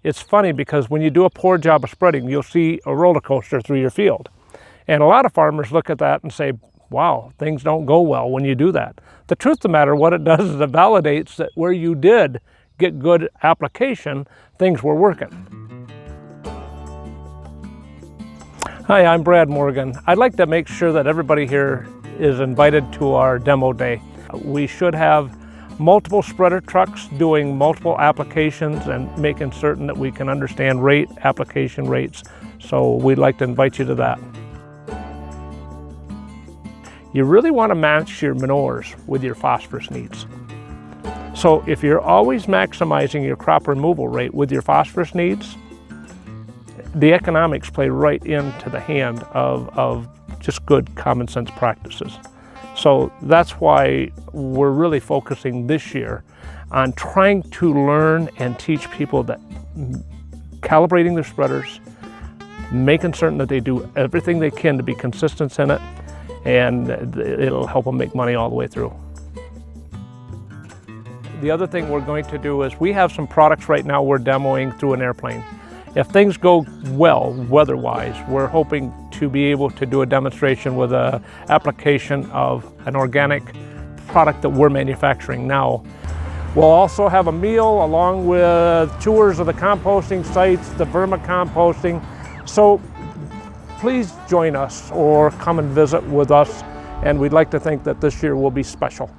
it's funny because when you do a poor job of spreading, you'll see a roller coaster through your field. And a lot of farmers look at that and say, wow, things don't go well when you do that. The truth of the matter, what it does is it validates that where you did get good application, things were working. Hi, I'm Brad Morgan. I'd like to make sure that everybody here is invited to our demo day. We should have multiple spreader trucks doing multiple applications and making certain that we can understand application rates. So we'd like to invite you to that. You really want to match your manures with your phosphorus needs. So if you're always maximizing your crop removal rate with your phosphorus needs, the economics play right into the hand of just good common sense practices. So that's why we're really focusing this year on trying to learn and teach people that calibrating their spreaders, making certain that they do everything they can to be consistent in it, and it'll help them make money all the way through. The other thing we're going to do is we have some products right now we're demoing through an airplane. If things go well weather-wise, we're hoping to be able to do a demonstration with an application of an organic product that we're manufacturing now. We'll also have a meal along with tours of the composting sites, the vermicomposting. So please join us or come and visit with us, and we'd like to think that this year will be special.